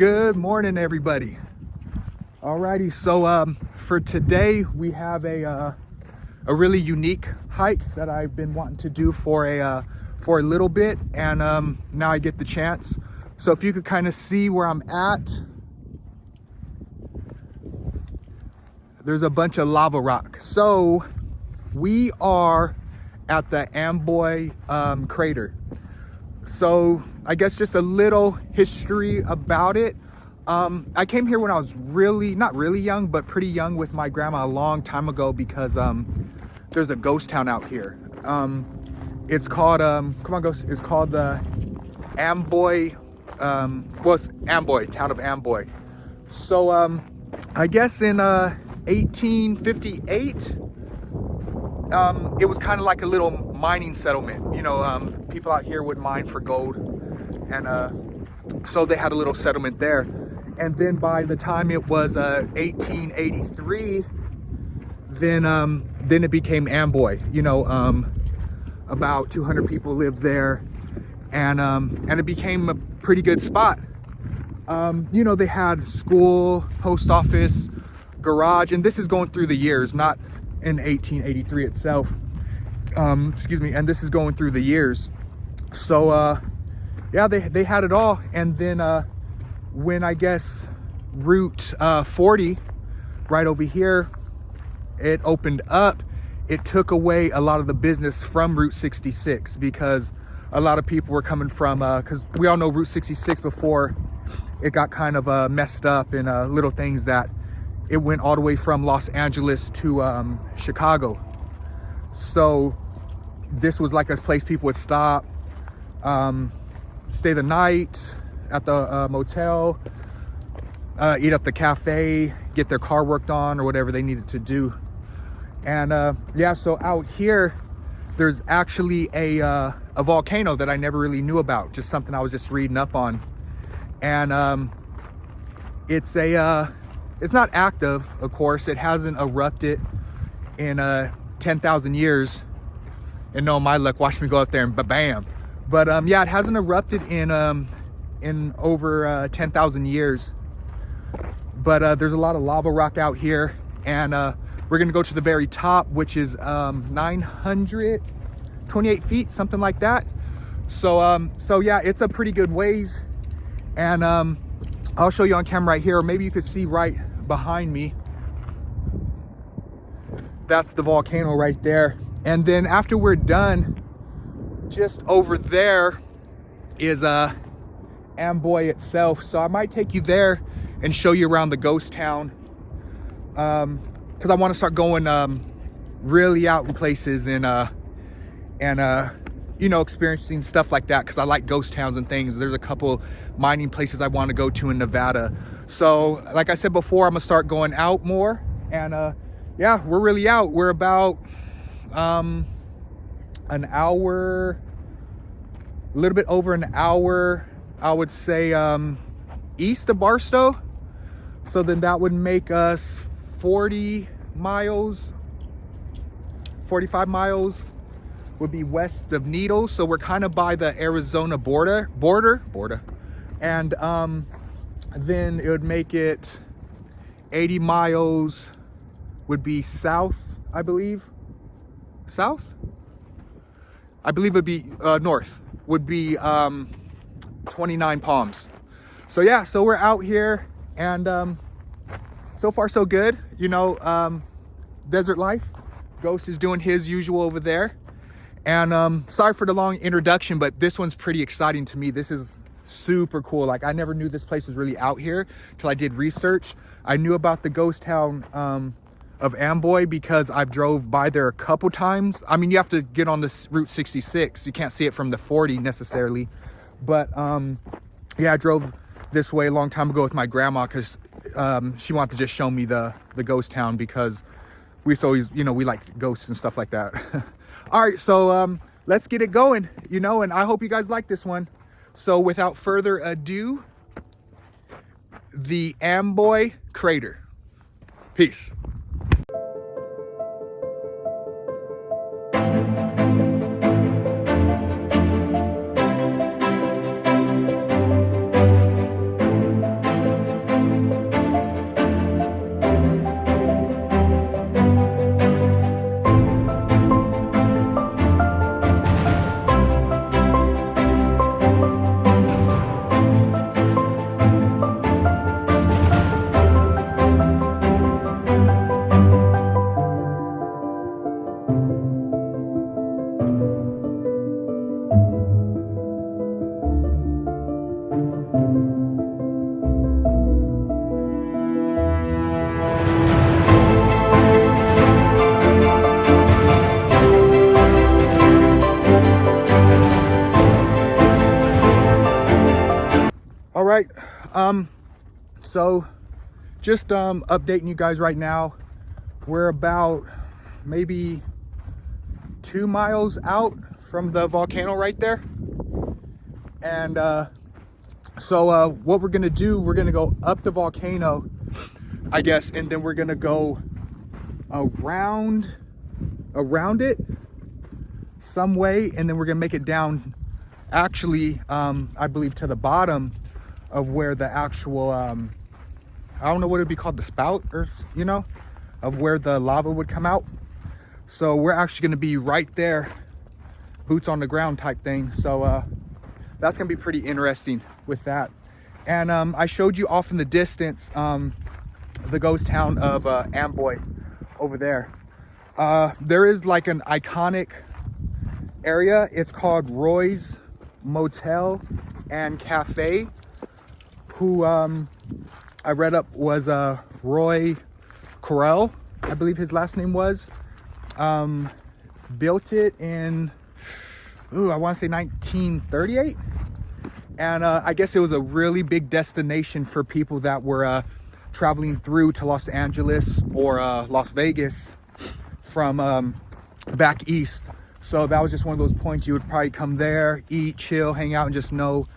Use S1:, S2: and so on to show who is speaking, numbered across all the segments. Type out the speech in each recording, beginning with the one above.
S1: Good morning, everybody. Alrighty, so for today we have a really unique hike that I've been wanting to do for a little bit, and now I get the chance. So if you could kind of see where I'm at, there's a bunch of lava rock. So we are at the Amboy Crater. So I guess just a little history about it. I came here when I was not really young, but pretty young with my grandma a long time ago because there's a ghost town out here. It's called, it's called the Amboy, it's Amboy, town of Amboy. So I guess in 1858, it was kind of like a little mining settlement. You know, people out here would mine for gold, and so they had a little settlement there. And then by the time it was 1883, then it became Amboy. You know, about 200 people lived there, and it became a pretty good spot. You know, they had school, post office, garage, and this is going through the years, not in 1883 itself. Excuse me, and this is going through the years. So yeah, they had it all. And then when I guess Route 40 right over here, it opened up, it took away a lot of the business from Route 66 because a lot of people were coming from because we all know Route 66 before it got kind of messed up in little things that it went all the way from Los Angeles to Chicago. So this was like a place people would stop, stay the night at the motel, eat up the cafe, get their car worked on or whatever they needed to do. And yeah, so out here, there's actually a volcano that I never really knew about, just something I was just reading up on. And it's not active, of course. It hasn't erupted in 10,000 years. And no, my luck, watch me go up there and bam. But yeah, it hasn't erupted in over 10,000 years. But there's a lot of lava rock out here, and we're gonna go to the very top, which is 928 feet, something like that. So so yeah, it's a pretty good ways, and I'll show you on camera right here, or maybe you could see right behind me. That's the volcano right there. And then after we're done, just over there is Amboy itself. So I might take you there and show you around the ghost town, because I want to start going really out in places and you know, experiencing stuff like that, because I like ghost towns and things. There's a couple mining places I want to go to in Nevada. So like I said before, I'm gonna start going out more, and yeah, we're really out. We're about an hour, a little bit over an hour, I would say, east of Barstow. So then that would make us 40 miles, 45 miles would be west of Needles. So we're kind of by the Arizona border. And then it would make it 80 miles would be south, I believe. South? I believe it would be north, would be 29 Palms. So yeah, so we're out here, and so far so good. You know, desert life. Ghost is doing his usual over there. And sorry for the long introduction, but this one's pretty exciting to me. This is super cool. Like, I never knew this place was really out here till I did research. I knew about the ghost town of Amboy because I've drove by there a couple times. I mean, you have to get on this Route 66. You can't see it from the 40 necessarily. But yeah, I drove this way a long time ago with my grandma because she wanted to just show me the ghost town, because we always, you know, we like ghosts and stuff like that. All right, so let's get it going, you know, and I hope you guys like this one. So without further ado, the Amboy Crater. Peace. So just updating you guys right now. We're about maybe 2 miles out from the volcano right there. And so what we're gonna do, we're gonna go up the volcano, I guess, and then we're gonna go around it some way, and then we're gonna make it down, actually, I believe to the bottom of where the actual, I don't know what it'd be called, the spout, or, you know, of where the lava would come out. So we're actually gonna be right there, boots on the ground type thing. So that's gonna be pretty interesting with that. And I showed you off in the distance the ghost town of Amboy over there. There is like an iconic area. It's called Roy's Motel and Cafe, who I read up was Roy Correll, I believe his last name was. Built it in, I want to say 1938. And I guess it was a really big destination for people that were traveling through to Los Angeles or Las Vegas from back east. So that was just one of those points you would probably come there, eat, chill, hang out, and just know,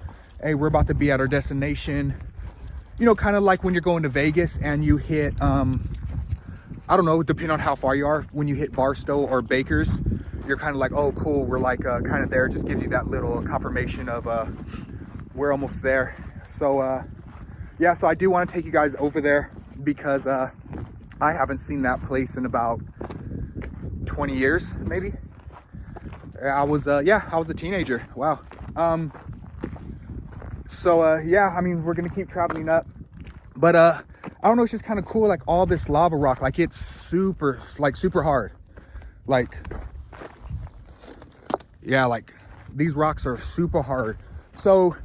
S1: hey, we're about to be at our destination. You know, kind of like when you're going to Vegas and you hit, I don't know, depending on how far you are, when you hit Barstow or Baker's, you're kind of like, oh, cool, we're like kind of there. Just gives you that little confirmation of we're almost there. So yeah, so I do want to take you guys over there because I haven't seen that place in about 20 years, maybe. I was a teenager. Wow. So yeah, I mean, we're gonna keep traveling up, but I don't know, it's just kind of cool, like all this lava rock, like it's super hard, like, yeah, like these rocks are super hard. So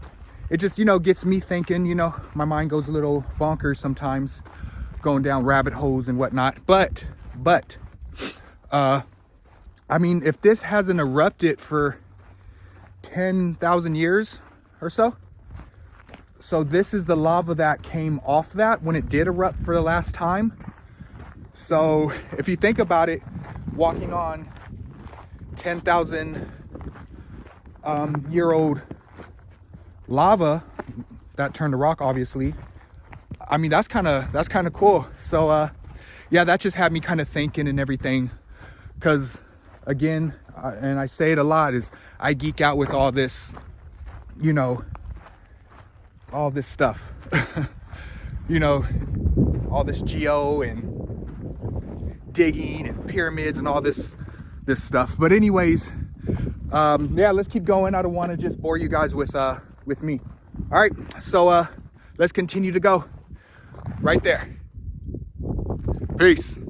S1: it just, you know, gets me thinking, you know, my mind goes a little bonkers sometimes, going down rabbit holes and whatnot. But I mean, if this hasn't erupted for 10,000 years or so, so this is the lava that came off that when it did erupt for the last time. So if you think about it, walking on 10,000 year old lava that turned to rock, obviously, I mean, that's kind of cool. So yeah, that just had me kind of thinking and everything, because again, and I say it a lot, is I geek out with all this, you know, all this stuff. You know, all this geo and digging and pyramids and all this stuff. But anyways, yeah, let's keep going. I don't want to just bore you guys with me. All right, so let's continue to go right there. Peace.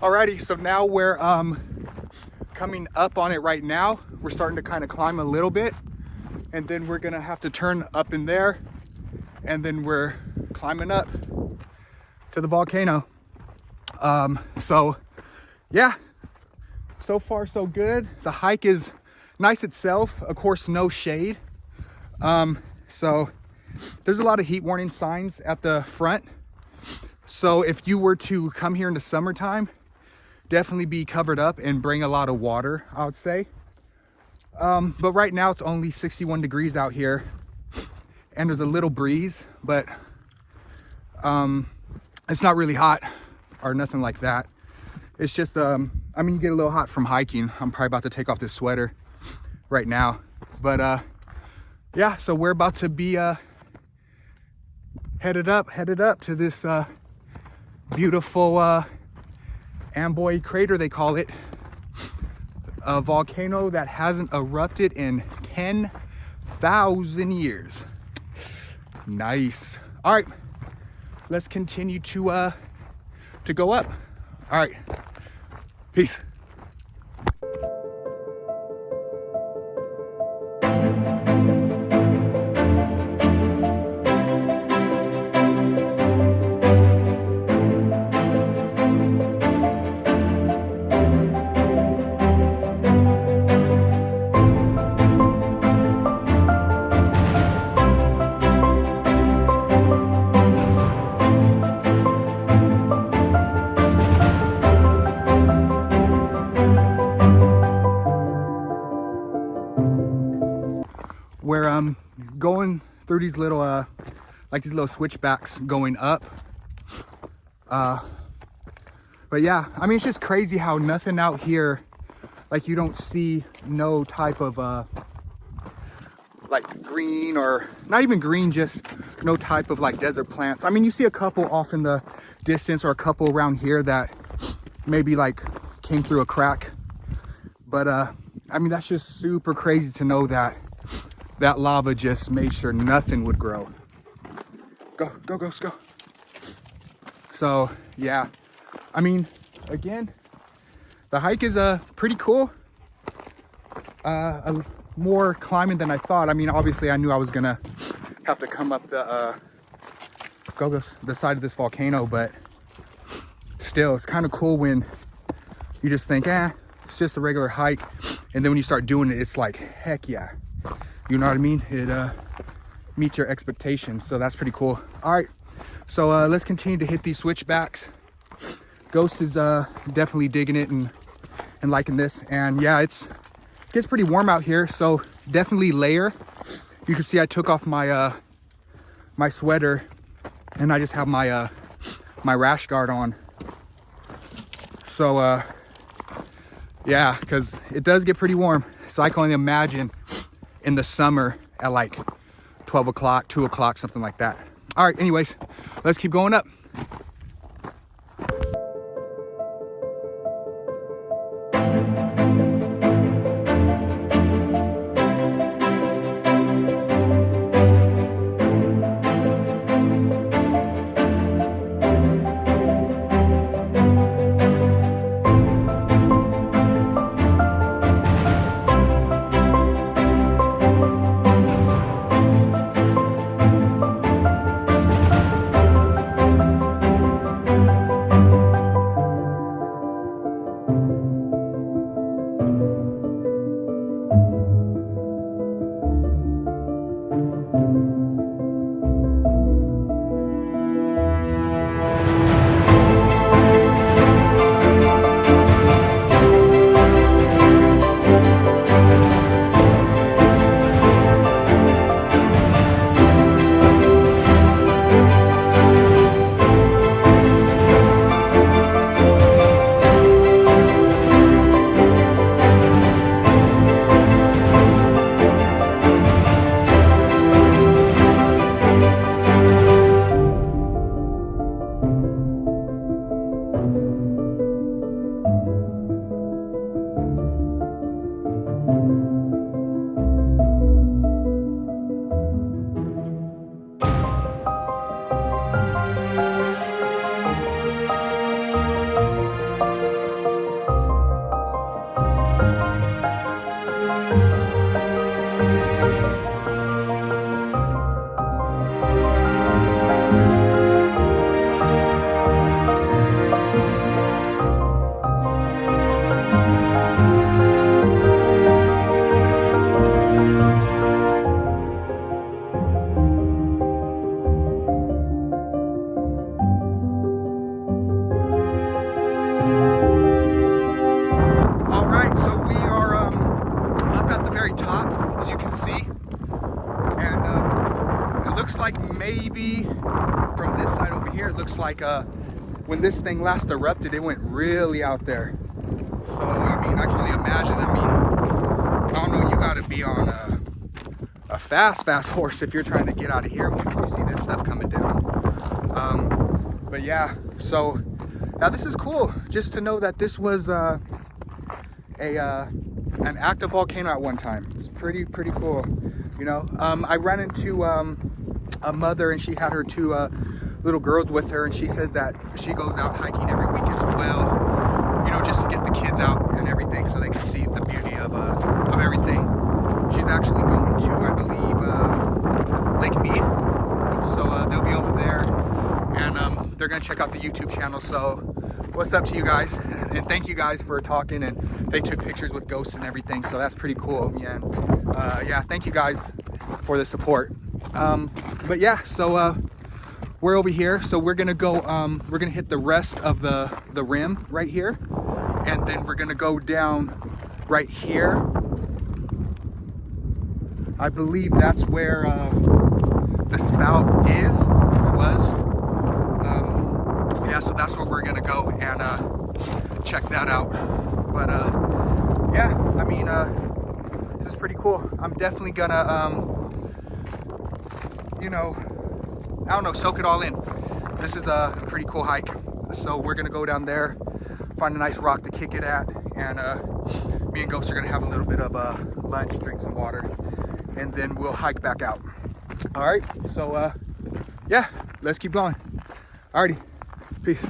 S1: Alrighty, so now we're coming up on it right now. We're starting to kind of climb a little bit, and then we're gonna have to turn up in there, and then we're climbing up to the volcano. So yeah, so far so good. The hike is nice itself, of course, no shade. So there's a lot of heat warning signs at the front. So if you were to come here in the summertime, definitely be covered up and bring a lot of water, I would say. But right now it's only 61 degrees out here, and there's a little breeze, but it's not really hot or nothing like that. It's just, I mean, you get a little hot from hiking. I'm probably about to take off this sweater right now, but yeah, so we're about to be headed up to this beautiful Amboy Crater, they call it. A volcano that hasn't erupted in 10,000 years. Nice. All right, let's continue to go up. All right, peace. Where I'm going through these little like these little switchbacks going up, but yeah, I mean, it's just crazy how nothing out here, like you don't see no type of like green, or not even green, just no type of like desert plants. I mean, you see a couple off in the distance, or a couple around here that maybe like came through a crack, but I mean, that's just super crazy to know that that lava just made sure nothing would grow. Go, go, go, let's go. So yeah, I mean, again, the hike is pretty cool. More climbing than I thought. I mean, obviously I knew I was gonna have to come up the side of this volcano, but still, it's kind of cool when you just think, it's just a regular hike, and then when you start doing it, it's like, heck yeah. You know what I mean? It meets your expectations, so that's pretty cool. All right, so let's continue to hit these switchbacks. Ghost is definitely digging it and liking this, and yeah, it gets pretty warm out here, so definitely layer. You can see I took off my my sweater, and I just have my my rash guard on. So yeah, because it does get pretty warm, so I can only imagine in the summer at like 12 o'clock, 2 o'clock, something like that. All right, anyways, let's keep going up. maybe from this side over here, it looks like when this thing last erupted, it went really out there. So I mean, I can only imagine. I mean, I don't know, you gotta be on fast horse if you're trying to get out of here once you see this stuff coming down. But yeah, so now this is cool just to know that this was an active volcano at one time. It's pretty cool, you know. I ran into a mother, and she had her two little girls with her, and she says that she goes out hiking every week as well, you know, just to get the kids out and everything so they can see the beauty of everything. She's actually going to, I believe, Lake Mead, so they'll be over there, and they're gonna check out the YouTube channel. So what's up to you guys, and thank you guys for talking, and they took pictures with ghosts and everything, so that's pretty cool. Yeah, yeah, thank you guys for the support. But yeah, so we're over here, so we're gonna go we're gonna hit the rest of the rim right here, and then we're gonna go down right here. I believe that's where the spout was. Yeah, so that's where we're gonna go and check that out. But yeah, I mean, this is pretty cool. I'm definitely gonna you know, I don't know, soak it all in. This is a pretty cool hike. So we're gonna go down there, find a nice rock to kick it at, and me and Ghost are gonna have a little bit of lunch, drink some water, and then we'll hike back out. All right, so yeah, let's keep going. Alrighty, peace.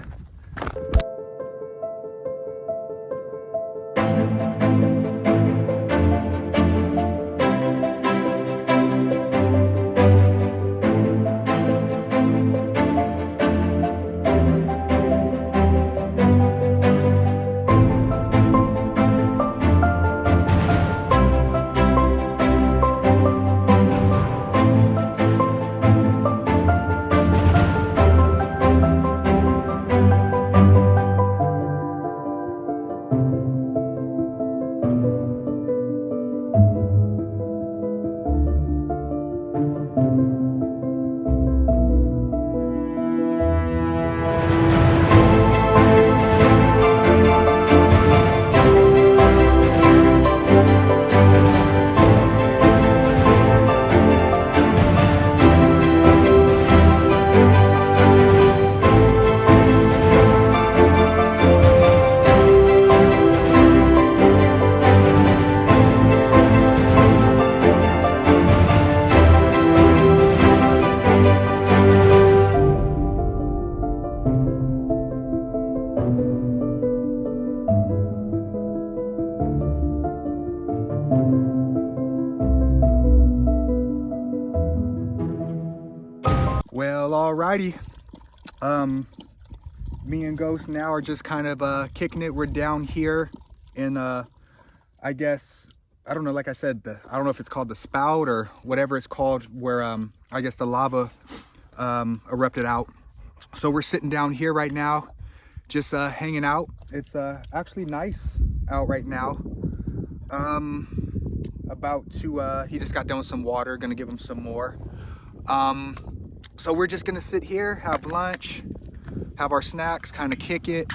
S1: Well, alrighty. Me and Ghost now are just kind of kicking it. We're down here in I guess, I don't know, like I said, I don't know if it's called the spout or whatever it's called, where I guess the lava erupted out. So we're sitting down here right now, just hanging out. It's actually nice out right now. About to he just got done with some water, gonna give him some more. So we're just gonna sit here, have lunch, have our snacks, kind of kick it.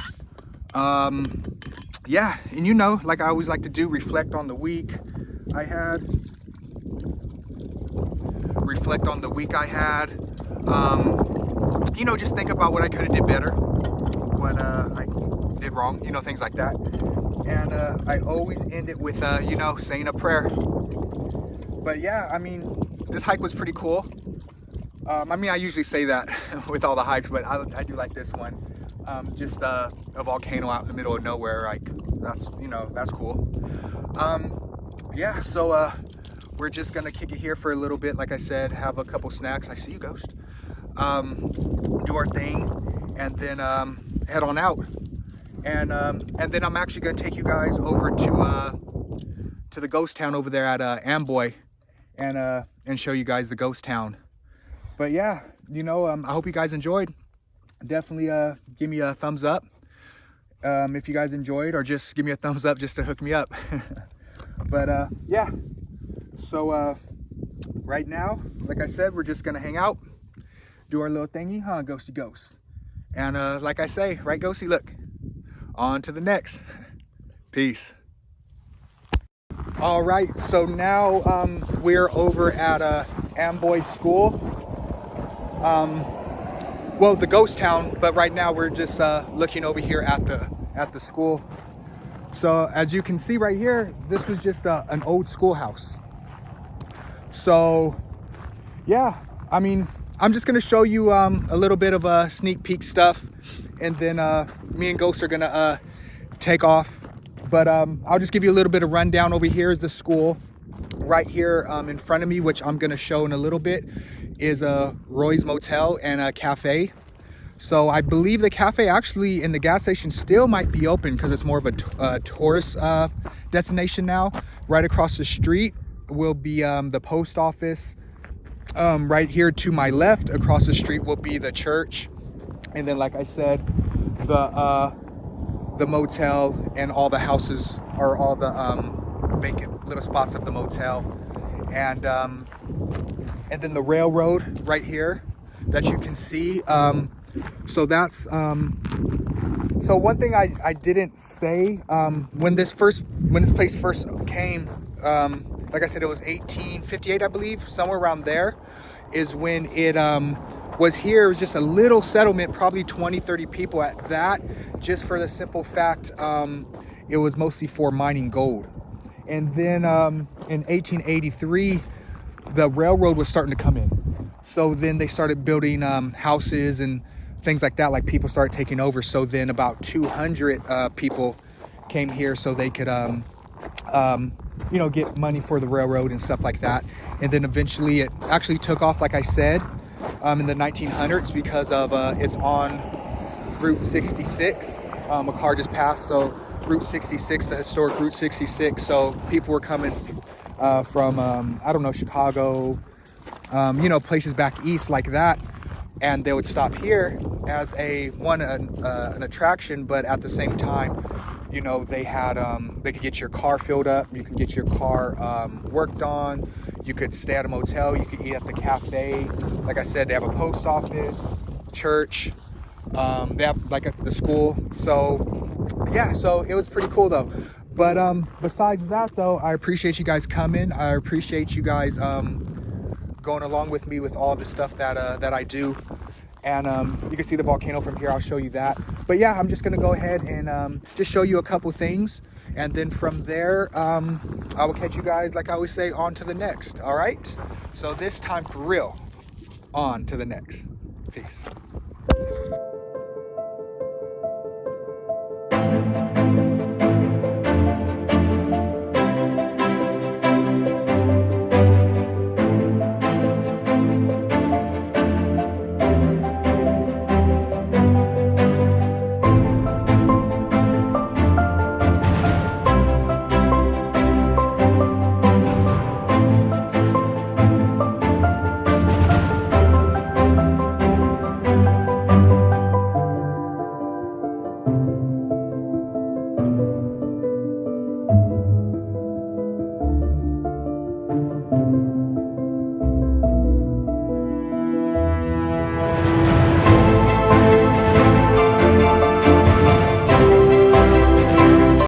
S1: Yeah, and you know, like I always like to do, reflect on the week I had. You know, just think about what I could have did better, what I did wrong, you know, things like that. And I always end it with, you know, saying a prayer. But yeah, I mean, this hike was pretty cool. I mean, I usually say that with all the hikes, but I do like this one. Just a volcano out in the middle of nowhere, like that's, you know, that's cool. Yeah, so we're just gonna kick it here for a little bit. Like I said, have a couple snacks. I see you, Ghost. Do our thing, and then head on out. And then I'm actually gonna take you guys over to the ghost town over there at Amboy, and show you guys the ghost town. But yeah, you know, I hope you guys enjoyed. Definitely give me a thumbs up if you guys enjoyed, or just give me a thumbs up just to hook me up. But yeah, so right now, like I said, we're just gonna hang out, do our little thingy, huh, Ghosty Ghost. And like I say, right, Ghosty, look, on to the next. Peace. All right, so now we're over at Amboy School. Well, the ghost town, but right now we're just looking over here at the school. So as you can see right here, this was just an old schoolhouse. So yeah, I mean, I'm just gonna show you a little bit of sneak peek stuff, and then me and Ghost are gonna take off. But I'll just give you a little bit of rundown. Over here is the school. Right here in front of me, which I'm gonna show in a little bit, is Roy's Motel and a cafe. So I believe the cafe actually in the gas station still might be open because it's more of a tourist destination now. Right across the street will be the post office. Right here to my left across the street will be the church. And then, like I said, the motel and all the houses are all the vacant little spots of the motel. And then the railroad right here that you can see. So that's so one thing I didn't say when this place first came, like I said, it was 1858, I believe, somewhere around there is when it was here. It was just a little settlement, probably 20-30 people at that, just for the simple fact it was mostly for mining gold. And then in 1883 the railroad was starting to come in, so then they started building houses and things like that, like people started taking over. So then about 200 people came here so they could you know, get money for the railroad and stuff like that. And then eventually it actually took off, like I said, in the 1900s because of it's on Route 66. A car just passed, so Route 66, the historic Route 66. So people were coming from I don't know, Chicago, you know, places back east like that, and they would stop here as an attraction, but at the same time, you know, they had they could get your car filled up, you can get your car worked on, you could stay at a motel, you could eat at the cafe. Like I said, they have a post office, church, they have like the school. So yeah, so it was pretty cool though. But besides that though, I appreciate you guys coming. I appreciate you guys going along with me with all the stuff that I do. And you can see the volcano from here. I'll show you that. But yeah, I'm just gonna go ahead and just show you a couple things, and then from there I will catch you guys, like I always say, on to the next. All right, so this time for real, on to the next. Peace.